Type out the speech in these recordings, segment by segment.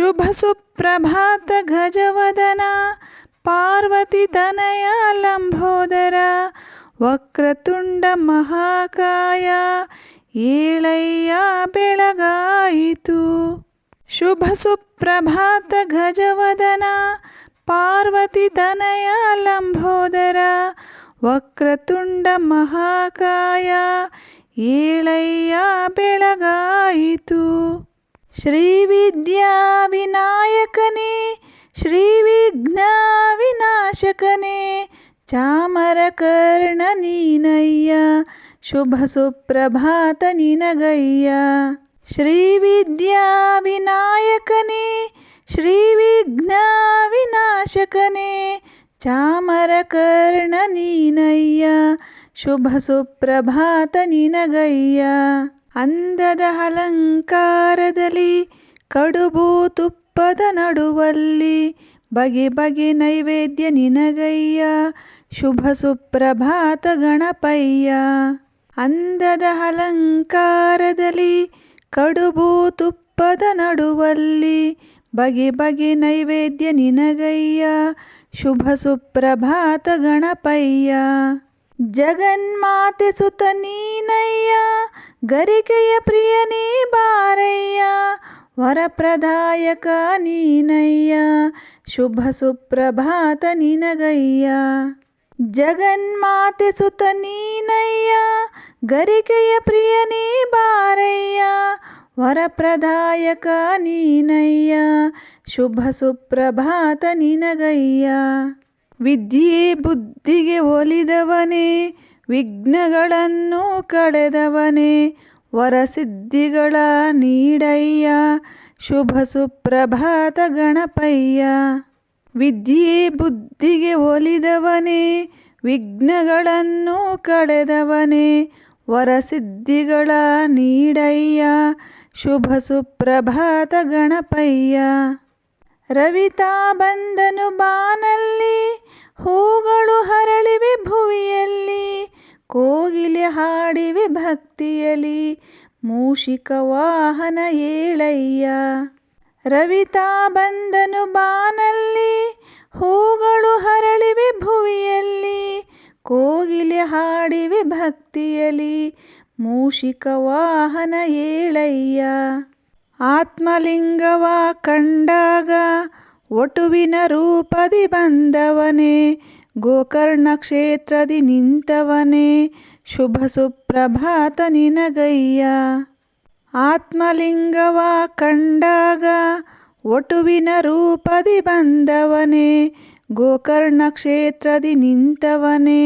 ಶುಭ ಸುಪ್ರಭಾತ ಗಜವದನ ಪಾರ್ವತಿ ತನಯ ಲಂಬೋದರ ವಕ್ರತುಂಡ ಮಹಾಕಾಯ ಏಳಯ್ಯ ಬೆಳಗಾಯಿತು. ಶುಭ ಸುಪ್ರಭಾತ ಗಜವದನ ಪಾರ್ವತಿ ತನಯ ಲಂಬೋದರ ವಕ್ರತುಂಡ ಮಹಾಕಾಯ ಏಳಯ್ಯ ಬೆಳಗಾಯಿತು. ಶ್ರೀ ವಿದ್ಯಾ ವಿನಾಯಕನೇ ಶ್ರೀ ವಿಘ್ನ ವಿನಾಶಕನೇ ಚಾಮರಕರ್ಣ ನೀನಯ್ಯ ಶುಭ ಸುಪ್ರಭಾತ ನಿನಗಯ್ಯ. ಶ್ರೀ ವಿದ್ಯಾ ವಿನಾಯಕನೇ ಶ್ರೀ ವಿಘ್ನ ವಿನಾಶಕನೇ ಚಾಮರಕರ್ಣ ನೀನಯ್ಯ ಶುಭ ಸುಪ್ರಭಾತ ನಿನಗಯ್ಯ. ಅಂದದ ಅಲಂಕಾರದಲ್ಲಿ ಕಡುಬು ತುಪ್ಪದ ನಡುವಲ್ಲಿ ಬಗೆ ಬಗೆ ನೈವೇದ್ಯ ನಿನಗಯ್ಯ ಶುಭ ಸುಪ್ರಭಾತ ಗಣಪಯ್ಯ. ಅಂದದ ಅಲಂಕಾರದಲ್ಲಿ ಕಡುಬು ತುಪ್ಪದ ನಡುವಲ್ಲಿ ಬಗೆ ಬಗೆ ನೈವೇದ್ಯ ನಿನಗಯ್ಯ ಶುಭ ಸುಪ್ರಭಾತ ಗಣಪಯ್ಯ. ಜಗನ್ಮಾತೆ ಸುತ ನೀನಯ್ಯ ಗರಿಕೆಯ ಪ್ರಿಯನೇ ಬಾರಯ್ಯ ವರಪ್ರದಾಯಕ ನೀನಯ್ಯ ಶುಭ ಸುಪ್ರಭಾತ ನಿನಗಯ್ಯ. ಜಗನ್ಮಾತೆ ಸುತ ನೀನಯ್ಯ ಗರಿಕೆಯ ಪ್ರಿಯನೇ ಬಾರಯ್ಯ ವರಪ್ರದಾಯಕ ನೀನಯ್ಯ ಶುಭ ಸುಪ್ರಭಾತ ನಿನಗಯ್ಯ. ವಿದ್ಯೆ ಬುದ್ಧಿಗೆ ಒಲಿದವನೇ ವಿಘ್ನಗಳನ್ನು ಕಳೆದವನೇ ವರಸಿದ್ಧಿಗಳ ನೀಡಯ್ಯ ಶುಭ ಸುಪ್ರಭಾತ ಗಣಪಯ್ಯ. ವಿದ್ಯೆ ಬುದ್ಧಿಗೆ ಒಲಿದವನೇ ವಿಘ್ನಗಳನ್ನು ಕಳೆದವನೇ ವರಸಿದ್ಧಿಗಳ ನೀಡಯ್ಯ ಶುಭ ಸುಪ್ರಭಾತ ಗಣಪಯ್ಯ. ರವಿತಾ ಬಂದನು ಬಾನಲ್ಲಿ ಹೂಗಳು ಹರಳಿವೆ ಭುವಿಯಲ್ಲಿ ಕೋಗಿಲೆ ಹಾಡಿವೆ ಭಕ್ತಿಯಲಿ ಮೂಷಿಕ ವಾಹನ ಏಳಯ್ಯ. ರವಿತಾ ಬಂದನು ಬಾನಲ್ಲಿ ಹೂಗಳು ಹರಳಿವೆ ಭುವಿಯಲ್ಲಿ ಕೋಗಿಲೆ ಹಾಡಿವೆ ಭಕ್ತಿಯಲಿ ಮೂಷಿಕ ವಾಹನ ಏಳಯ್ಯ. ಆತ್ಮಲಿಂಗವ ಕಂಡಾಗ ಒಟುವಿನ ರೂಪದಿ ಬಂದವನೇ ಗೋಕರ್ಣ ಕ್ಷೇತ್ರದಿ ನಿಂತವನೇ ಶುಭ ಸುಪ್ರಭಾತ ನಿನಗಯ್ಯ. ಆತ್ಮಲಿಂಗವ ಕಂಡಾಗ ಒಟುವಿನ ರೂಪದಿ ಬಂದವನೇ ಗೋಕರ್ಣ ಕ್ಷೇತ್ರದಿ ನಿಂತವನೇ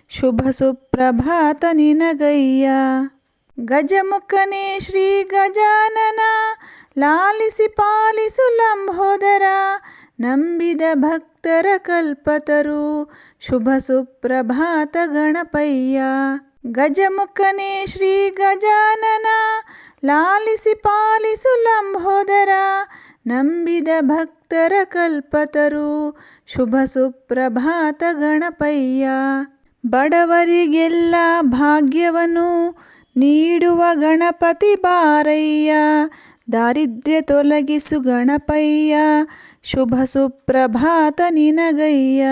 ಶುಭ ಸುಪ್ರಭಾತ ನಿನಗಯ್ಯ. ಗಜಮುಖನೇ ಶ್ರೀ ಗಜಾನನ ಲಾಲಿಸಿ ಪಾಲಿಸು ಲಂಬೋದರ ನಂಬಿದ ಭಕ್ತರ ಕಲ್ಪತರು ಶುಭ ಸುಪ್ರಭಾತ ಗಣಪಯ್ಯ. ಗಜಮುಖನೇ ಶ್ರೀ ಗಜಾನನ ಲಾಲಿಸಿ ಪಾಲಿಸು ಲಂಬೋದರ ನಂಬಿದ ಭಕ್ತರ ಕಲ್ಪತರು ಶುಭ ಸುಪ್ರಭಾತ ಗಣಪಯ್ಯ. ಬಡವರಿಗೆಲ್ಲ ಭಾಗ್ಯವನ್ನು ನೀಡುವ ಗಣಪತಿ ಬಾರಯ್ಯ ದಾರಿದ್ರ್ಯ ತೊಲಗಿಸು ಗಣಪಯ್ಯ ಶುಭ ಸುಪ್ರಭಾತ ನಿನಗಯ್ಯ.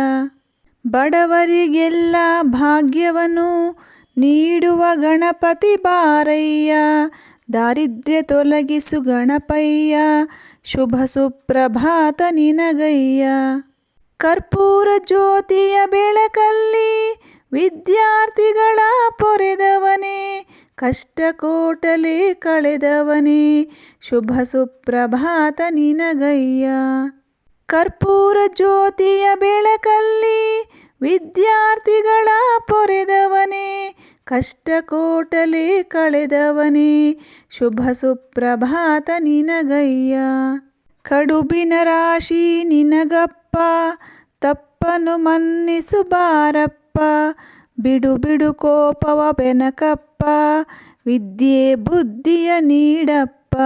ಬಡವರಿಗೆಲ್ಲ ಭಾಗ್ಯವನ್ನು ನೀಡುವ ಗಣಪತಿ ಬಾರಯ್ಯ ದಾರಿದ್ರ್ಯ ತೊಲಗಿಸು ಗಣಪಯ್ಯ ಶುಭ ಸುಪ್ರಭಾತ ನಿನಗಯ್ಯ. ಕರ್ಪೂರ ಜ್ಯೋತಿಯ ಬೆಳಕಲ್ಲಿ ವಿದ್ಯಾರ್ಥಿಗಳ ಪೊರೆದವನೇ ಕಷ್ಟ ಕೋಟಲೆ ಕಳೆದವನೇ ಶುಭ ಸುಪ್ರಭಾತ ನಿನಗಯ್ಯ. ಕರ್ಪೂರ ಜ್ಯೋತಿಯ ಬೆಳಕಲ್ಲಿ ವಿದ್ಯಾರ್ಥಿಗಳ ಪೊರೆದವನೇ ಕಷ್ಟ ಕೋಟಲೆ ಕಳೆದವನೇ ಶುಭ ಸುಪ್ರಭಾತ ನಿನಗಯ್ಯ. ಕಡುಬಿನ ರಾಶಿ ನಿನಗಪ್ಪ ತಪ್ಪನು ಮನ್ನಿಸು ಬಾರಪ್ಪ ಬಿಡು ಬಿಡು ಕೋಪವ ಬೆನಕಪ್ಪ ವಿದ್ಯೆ ಬುದ್ಧಿಯ ನೀಡಪ್ಪ.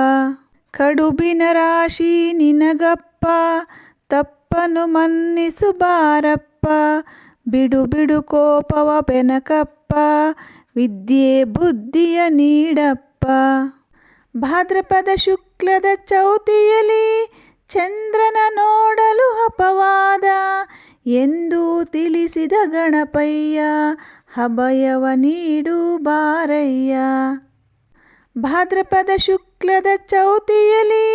ಕಡುಬಿನ ರಾಶಿ ನಿನಗಪ್ಪ ತಪ್ಪನು ಮನ್ನಿಸು ಬಾರಪ್ಪ ಬಿಡು ಬಿಡು ಕೋಪವ ಬೆನಕಪ್ಪ ವಿದ್ಯೆ ಬುದ್ಧಿಯ ನೀಡಪ್ಪ. ಭಾದ್ರಪದ ಶುಕ್ಲದ ಚೌತಿಯಲ್ಲಿ ಚಂದ್ರನ ನೋಡಲು ಅಪವಾದ ಎಂದು ತಿಳಿಸಿದ ಗಣಪಯ್ಯ ಅಭಯವ ನೀಡು ಬಾರಯ್ಯ. ಭಾದ್ರಪದ ಶುಕ್ಲದ ಚೌತಿಯಲ್ಲಿ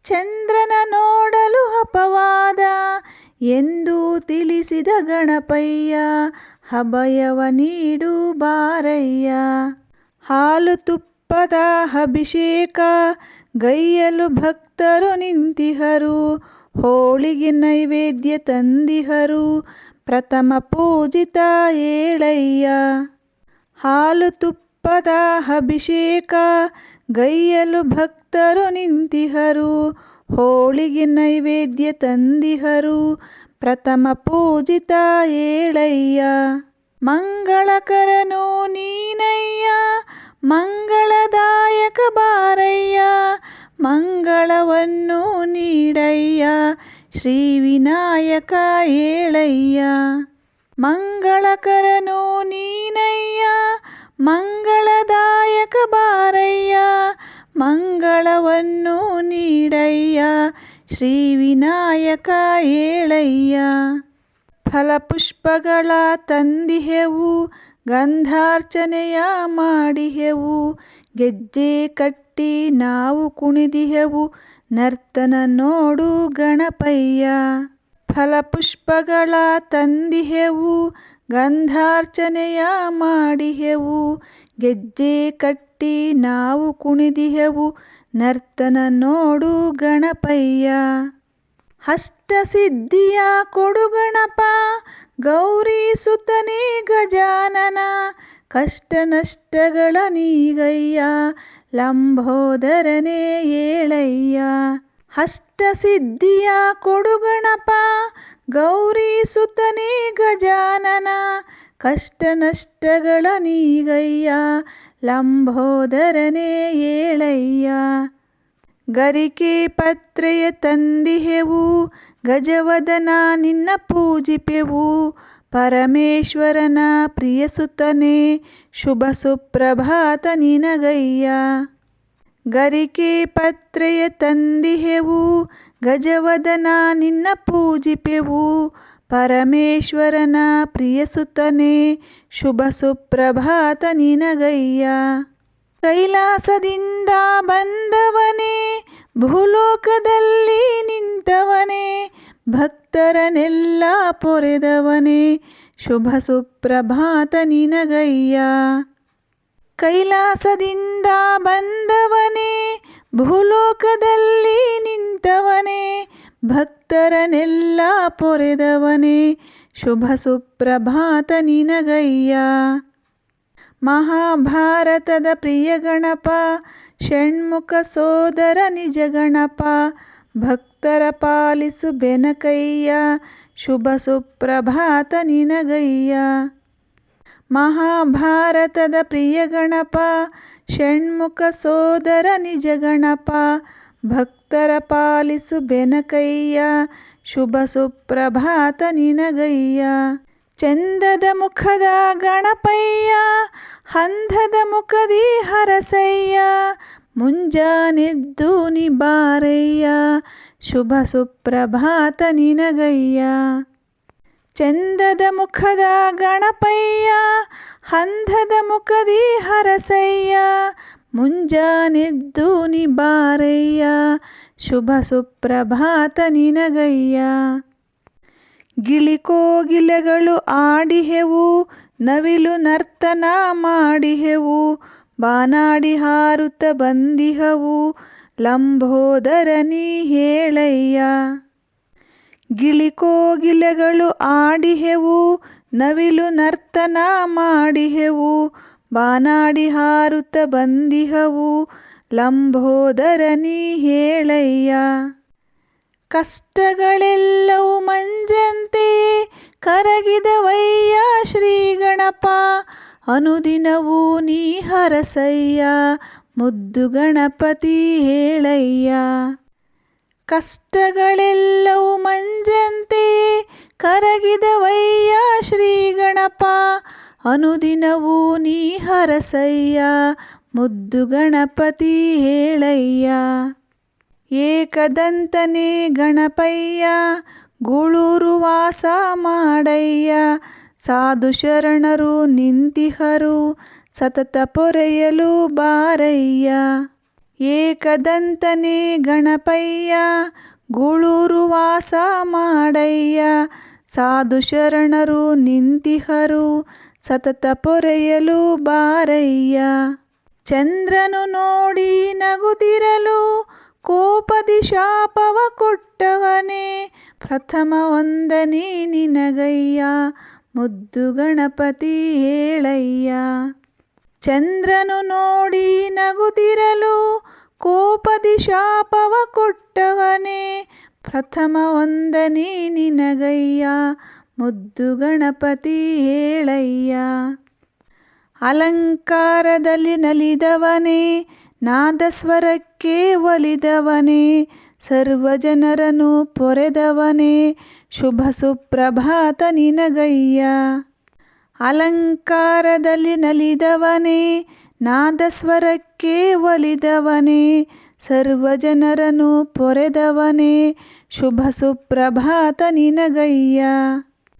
ಚಂದ್ರನ ನೋಡಲು ಅಪವಾದ ಎಂದು ತಿಳಿಸಿದ ಗಣಪಯ್ಯ ಅಭಯವ ನೀಡು ಬಾರಯ್ಯ. ಹಾಲು ತುಪ್ಪದ ಅಭಿಷೇಕ ಗೈಯಲು ಭಕ್ತರು ನಿಂತಿಹರು, ಹೋಳಿಗೆ ನೈವೇದ್ಯ ತಂದಿಹರು, ಪ್ರಥಮ ಪೂಜಿತ ಏಳಯ್ಯ. ಹಾಲು ತುಪ್ಪದ ಅಭಿಷೇಕ ಗೈಯಲು ಭಕ್ತರು ನಿಂತಿಹರು, ಹೋಳಿಗೆ ನೈವೇದ್ಯ ತಂದಿಹರು, ಪ್ರಥಮ ಪೂಜಿತ ಏಳಯ್ಯ. ಮಂಗಳಕರನು ನೀನಯ್ಯ ಮಂಗಳದಾಯಕ ಬಾರಯ್ಯ, ಮಂಗಳವನ್ನು ನೀಡಯ್ಯ ಶ್ರೀ ವಿನಾಯಕ ಏಳಯ್ಯ. ಮಂಗಳಕರನು ನೀನಯ್ಯ ಮಂಗಳದಾಯಕ ಬಾರಯ್ಯ, ಮಂಗಳವನ್ನು ನೀಡಯ್ಯ ಶ್ರೀ ವಿನಾಯಕ ಏಳಯ್ಯ. ಫಲಪುಷ್ಪಗಳ ತಂದಿಹೆವು, ಗಂಧಾರ್ಚನೆಯ ಮಾಡಿಹೆವು, ಗೆಜ್ಜೆ ಕಟ್ಟಿ ನಾವು ಕುಣಿದಿಹೆವು, ನರ್ತನ ನೋಡು ಗಣಪಯ್ಯ. ಫಲಪುಷ್ಪಗಳ ತಂದಿಹೆವು, ಗಂಧಾರ್ಚನೆಯ ಮಾಡಿಹೆವು, ಗೆಜ್ಜೆ ಕಟ್ಟಿ ನಾವು ಕುಣಿದಿಹೆವು, ನರ್ತನ ನೋಡು ಗಣಪಯ್ಯ. ಅಷ್ಟಸಿದ್ಧಿಯ ಕೊಡು ಗಣಪ ಗೌರಿ ಸುತನೇ ಗಜಾನನ, ಕಷ್ಟ ನಷ್ಟಗಳ ನೀಗಯ್ಯ ಲಂಬೋದರನೇ ಏಳಯ್ಯ. ಅಷ್ಟಸಿದ್ಧಿಯ ಕೊಡು ಗಣಪ ಗೌರಿ ಸುತನೇ ಗಜಾನನ, ಕಷ್ಟ ನಷ್ಟಗಳ ನೀಗಯ್ಯ ಲಂಬೋದರನೇ ಏಳಯ್ಯ. ಗರಿಕೆ ಪತ್ರೆಯ ತಂದಿಹೆವು, ಗಜವದನ ನಿನ್ನ ಪೂಜಿಪೆವು, ಪರಮೇಶ್ವರನ ಪ್ರಿಯಸುತನೇ ಶುಭ ಸುಪ್ರಭಾತ ನಿನಗಯ್ಯ. ಗರಿಕೆ ಪತ್ರೆಯ ತಂದಿಹೆವು, ಗಜವದನ ನಿನ್ನ ಪೂಜಿಪೆವು, ಪರಮೇಶ್ವರನ ಪ್ರಿಯಸುತನೇ ಶುಭ ಸುಪ್ರಭಾತ ನಿನಗಯ್ಯ. ಕೈಲಾಸದಿಂದ ಬಂದವನೇ ಭೂಲೋಕದಲ್ಲಿ ನಿಂತವನೇ, ಭಕ್ತರನೆಲ್ಲ ಪೊರೆದವನೇ ಶುಭ ಸುಪ್ರಭಾತ ನಿನಗಯ್ಯ. ಕೈಲಾಸದಿಂದ ಬಂದವನೇ ಭೂಲೋಕದಲ್ಲಿ ನಿಂತವನೇ, ಭಕ್ತರನೆಲ್ಲ ಪೊರೆದವನೇ ಶುಭ ಸುಪ್ರಭಾತ ನಿನಗಯ್ಯ. ಮಹಾಭಾರತದ ಪ್ರಿಯ ಗಣಪ ಷಣ್ಮುಖ ಸೋದರ ನಿಜ ಗಣಪ, ಭಕ್ತರ ಪಾಲಿಸು ಬೆನಕಯ್ಯ ಶುಭ ಸುಪ್ರಭಾತ ನಿನಗಯ್ಯ. ಮಹಾಭಾರತದ ಪ್ರಿಯ ಗಣಪ ಷಣ್ಮುಖ ಸೋದರ ನಿಜ ಗಣಪ, ಭಕ್ತರ ಪಾಲಿಸು ಬೆನಕಯ್ಯ ಶುಭ ಸುಪ್ರಭಾತ ನಿನಗಯ್ಯ. ಚಂದದ ಮುಖದ ಗಣಪಯ್ಯ ಅಂಧದ ಮುಖದಿ ಹರಸಯ್ಯ, ಮುಂಜಾನೆದ್ದು ನಿ ಬಾರಯ್ಯ ಶುಭ ಸುಪ್ರಭಾತ ನಿನಗಯ್ಯ. ಚಂದದ ಮುಖದ ಗಣಪಯ್ಯ ಅಂಧದ ಮುಖದಿ ಹರಸಯ್ಯ, ಮುಂಜಾನೆದ್ದು ನಿ ಬಾರಯ್ಯ ಶುಭ ಸುಪ್ರಭಾತ ನಿನಗಯ್ಯ. ಗಿಳಿಕೋಗಿಲೆಗಳು ಆಡಿಹೆವು, ನವಿಲು ನರ್ತನ ಮಾಡಿಹೆವು, ಬಾನಾಡಿ ಹಾರುತ್ತ ಬಂದಿಹವು ಲಂಬೋದರ ನೀ ಹೇಳಯ್ಯ. ಗಿಳಿಕೋಗಿಲೆಗಳು ಆಡಿಹೆವು, ನವಿಲು ನರ್ತನ ಮಾಡಿಹೆವು, ಬಾನಾಡಿ ಹಾರುತ್ತ ಬಂದಿಹವು ಲಂಬೋದರ ನೀ ಹೇಳಯ್ಯ. ಕಷ್ಟಗಳೆಲ್ಲವೂ ಮಂಜಂತೆ ಕರಗಿದವಯ್ಯ ಶ್ರೀ ಗಣಪ, ಅನುದಿನವೂ ನೀ ಹರಸಯ್ಯ ಮುದ್ದು ಗಣಪತಿ ಹೇಳಯ್ಯ. ಕಷ್ಟಗಳೆಲ್ಲವೂ ಮಂಜಂತೆ ಕರಗಿದವಯ್ಯ ಶ್ರೀ ಗಣಪ, ಅನುದಿನವೂ ನೀ ಹರಸಯ್ಯ ಮುದ್ದು ಗಣಪತಿ ಹೇಳಯ್ಯ. ಏಕದಂತನೇ ಗಣಪಯ್ಯ ಗೂಳೂರು ವಾಸ ಮಾಡಯ್ಯ. ಸಾಧು ಶರಣರು ನಿಂತಿಹರು ಸತತ ಪೊರೆಯಲು ಬಾರಯ್ಯ. ಏಕದಂತನೇ ಗಣಪಯ್ಯ ಗೂಳೂರು ವಾಸ ಮಾಡಯ್ಯ. ಸಾಧು ಶರಣರು ನಿಂತಿಹರು ಸತತ ಪೊರೆಯಲು ಬಾರಯ್ಯ. ಚಂದ್ರನು ನೋಡಿ ನಗುತ್ತಿರಲು ಕೋಪದಿ ಶಾಪವ ಕೊಟ್ಟವನೇ. ಪ್ರಥಮ ವಂದನೆ ನಿನಗಯ್ಯ ಮುದ್ದು ಗಣಪತಿ ಹೇಳಯ್ಯ. ಚಂದ್ರನು ನೋಡಿ ನಗುತ್ತಿರಲು ಕೋಪದಿ ಶಾಪವ ಕೊಟ್ಟವನೇ. ಪ್ರಥಮ ವಂದನೆ ನಿನಗಯ್ಯ ಮುದ್ದು ಗಣಪತಿ ಹೇಳಯ್ಯ. ಅಲಂಕಾರದಲ್ಲಿ ನಲಿದವನೇ ನಾದಸ್ವರಕ್ಕೆ ಒಲಿದವನೇ. ಸರ್ವಜನರನ್ನು ಪೊರೆದವನೇ ಶುಭ ಸುಪ್ರಭಾತ ನಿನಗಯ್ಯ. ಅಲಂಕಾರದಲ್ಲಿ ನಲಿದವನೇ ನಾದಸ್ವರಕ್ಕೆ ಒಲಿದವನೇ. ಸರ್ವಜನರನ್ನು ಪೊರೆದವನೇ ಶುಭ ಸುಪ್ರಭಾತ ನಿನಗಯ್ಯ.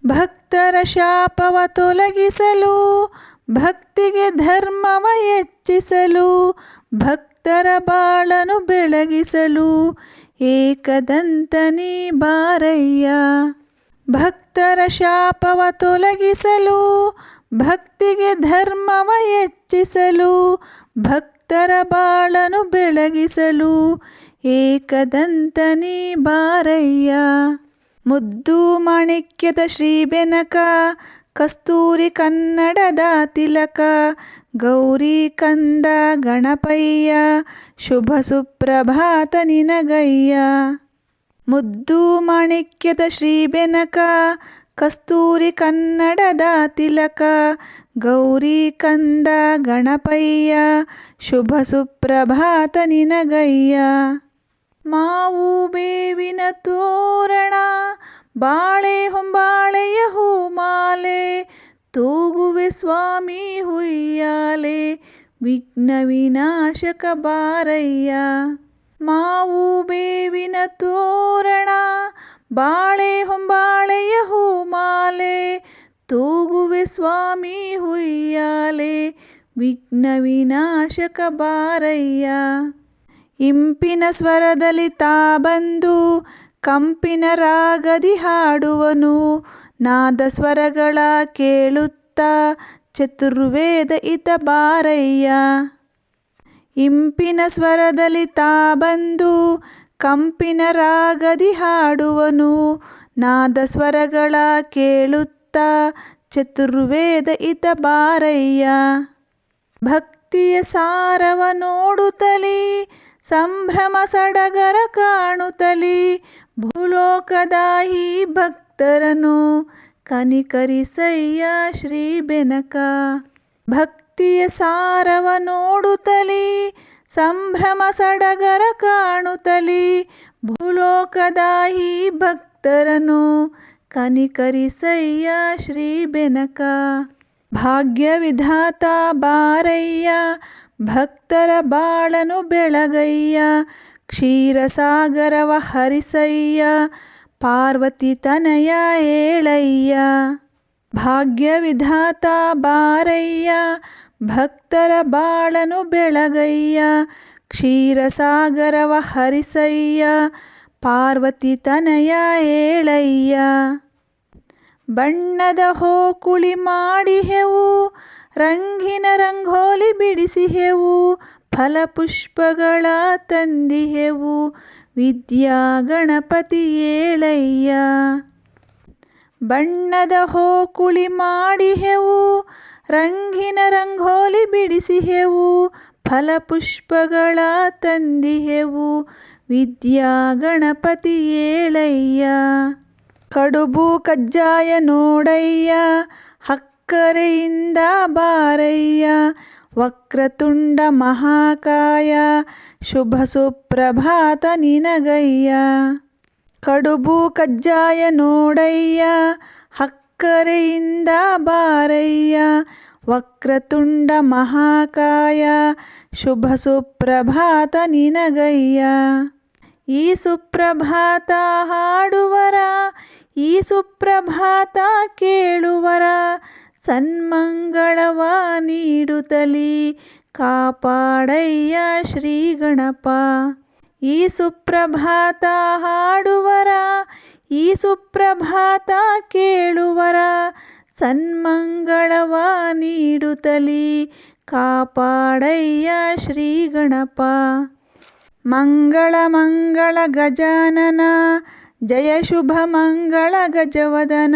ಭಕ್ತರ ಶಾಪವ ತೊಲಗಿಸಲು ಭಕ್ತಿಗೆ ಧರ್ಮವ ಹೆಚ್ಚಿಸಲು. ಭಕ್ತರ ಬಾಳನು ಬೆಳಗಿಸಲು ಏಕದಂತನೇ ಬಾರಯ್ಯ. ಭಕ್ತರ ಶಾಪವ ತೊಲಗಿಸಲು ಭಕ್ತಿಗೆ ಧರ್ಮವ ಹೆಚ್ಚಿಸಲು. ಭಕ್ತರ ಬಾಳನು ಬೆಳಗಿಸಲು ಏಕದಂತನೇ ಬಾರಯ್ಯ. ಮುದ್ದು ಮಾಣಿಕ್ಯದ ಶ್ರೀ ಬೆನಕ ಕಸ್ತೂರಿ ಕನ್ನಡದ ತಿಲಕ. ಗೌರಿ ಕಂದ ಗಣಪಯ್ಯ ಶುಭ ಸುಪ್ರಭಾತ ನಿನಗಯ್ಯ. ಮುದ್ದು ಮಾಣಿಕ್ಯದ ಶ್ರೀ ಬೆನಕ ಕಸ್ತೂರಿ ಕನ್ನಡದ ತಿಲಕ. ಗೌರಿ ಕಂದ ಗಣಪಯ್ಯ ಶುಭ ಸುಪ್ರಭಾತ ನಿನಗಯ್ಯ. ಮಾವು ಬೇವಿನ ತೋರಣ ಬಾಳೆ ಹೊಂಬಾಳೆಯ ಹೂಮಾಲೆ. ತೂಗುವೆ ಸ್ವಾಮಿ ಹುಯ್ಯಾಲೆ ವಿಘ್ನ ವಿನಾಶಕ ಬಾರಯ್ಯ. ಮಾವು ಬೇವಿನ ತೋರಣ ಬಾಳೆ ಹೊಂಬಾಳೆಯ ಹೂಮಾಲೆ. ತೂಗುವೆ ಸ್ವಾಮಿ ಹುಯ್ಯಾಲೆ ವಿಘ್ನ ವಿನಾಶಕ ಬಾರಯ್ಯ. ಇಂಪಿನ ಸ್ವರದಲ್ಲಿ ತಾ ಬಂದು ಕಂಪಿನ ರಾಗದಿ ಹಾಡುವನು. ನಾದ ಸ್ವರಗಳ ಕೇಳುತ್ತಾ ಚತುರ್ವೇದ ಇತ ಬಾರಯ್ಯ. ಇಂಪಿನ ಸ್ವರದಲ್ಲಿ ತಾ ಬಂದು ಕಂಪಿನ ರಾಗದಿ ಹಾಡುವನು. ನಾದ ಸ್ವರಗಳ ಕೇಳುತ್ತಾ ಚತುರ್ವೇದ ಇತ ಬಾರಯ್ಯ. ಭಕ್ತಿಯ ಸಾರವ ನೋಡುತ್ತಲೇ ಸಂಭ್ರಮ ಸಡಗರ ಕಾಣುತ್ತಲೇ. ಭೂಲೋಕದ ಈ ಭಕ್ತರನ್ನು ಕನಿಕರಿಸಯ್ಯ ಶ್ರೀ ಬೆನಕ. ಭಕ್ತಿಯ ಸಾರವ ನೋಡುತ್ತಲೇ ಸಂಭ್ರಮ ಸಡಗರ ಕಾಣುತ್ತಲೇ. ಭೂಲೋಕದ ಈ ಭಕ್ತರನ್ನು ಕನಿಕರಿಸಯ್ಯ ಶ್ರೀ ಬೆನಕ. ಭಾಗ್ಯ ವಿಧಾತ ಬಾರಯ್ಯ ಭಕ್ತರ ಬಾಳನು ಬೆಳಗಯ್ಯ. ಕ್ಷೀರಸಾಗರವ ಹರಿಸಯ್ಯ ಪಾರ್ವತಿ ತನಯ ಏಳಯ್ಯ. ಭಾಗ್ಯ ವಿಧಾತ ಬಾರಯ್ಯ ಭಕ್ತರ ಬಾಳನು ಬೆಳಗಯ್ಯ. ಕ್ಷೀರಸಾಗರವ ಹರಿಸಯ್ಯ ಪಾರ್ವತಿ ತನಯ ಏಳಯ್ಯ. ಬಣ್ಣದ ಹೋಕುಳಿ ಮಾಡಿಹೆವು ರಂಗಿನ ರಂಗೋಲಿ ಬಿಡಿಸಿಹೆವು. ಫಲಪುಷ್ಪಗಳ ತಂದಿಹೆವು ವಿದ್ಯಾ ಗಣಪತಿ ಏಳಯ್ಯ. ಬಣ್ಣದ ಹೋಕುಳಿ ಮಾಡಿಹೆವು ರಂಗಿನ ರಂಗೋಲಿ ಬಿಡಿಸಿಹೆವು. ಫಲಪುಷ್ಪಗಳ ತಂದಿಹೆವು ವಿದ್ಯಾ ಗಣಪತಿ ಏಳಯ್ಯ. ಕಡುಬು ಕಜ್ಜಾಯ ನೋಡಯ್ಯ ಹಕ್ಕರೆಯಿಂದ ಬಾರಯ್ಯ. ವಕ್ರತುಂಡ ಮಹಾಕಾಯ ಶುಭ ಸುಪ್ರಭಾತ ನಿನಗಯ್ಯ. ಕಡುಬು ಕಜ್ಜಾಯ ನೋಡಯ್ಯ ಹಕ್ಕರೆಯಿಂದ ಬಾರಯ್ಯ. ವಕ್ರತುಂಡ ಮಹಾಕಾಯ ಶುಭ ಸುಪ್ರಭಾತ ನಿನಗಯ್ಯ. ಈ ಸುಪ್ರಭಾತ ಹಾಡುವರ ಈ ಸುಪ್ರಭಾತ ಕೇಳುವರ ಸನ್ಮಂಗಳವ ನೀಡುತ್ತಲಿ ಕಾಪಾಡಯ್ಯ ಶ್ರೀ ಗಣಪ. ಈ ಸುಪ್ರಭಾತ ಹಾಡುವರ ಈ ಸುಪ್ರಭಾತ ಕೇಳುವರ ಸನ್ಮಂಗಳವ ನೀಡುತ್ತಲಿ ಕಾಪಾಡಯ್ಯ ಶ್ರೀ ಗಣಪ. ಮಂಗಳ ಮಂಗಳ ಗಜಾನನ ಜಯ ಶುಭ ಮಂಗಳ ಗಜವದನ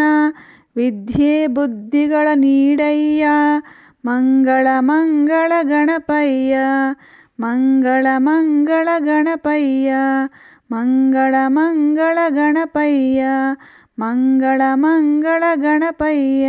ವಿದ್ಯೆ ಬುದ್ಧಿಗಳ ನೀಡಯ್ಯ ಮಂಗಳ ಮಂಗಳ ಗಣಪಯ್ಯ ಮಂಗಳ ಮಂಗಳ ಗಣಪಯ್ಯ ಮಂಗಳ ಮಂಗಳ ಗಣಪಯ್ಯ ಮಂಗಳ ಮಂಗಳ ಗಣಪಯ್ಯ.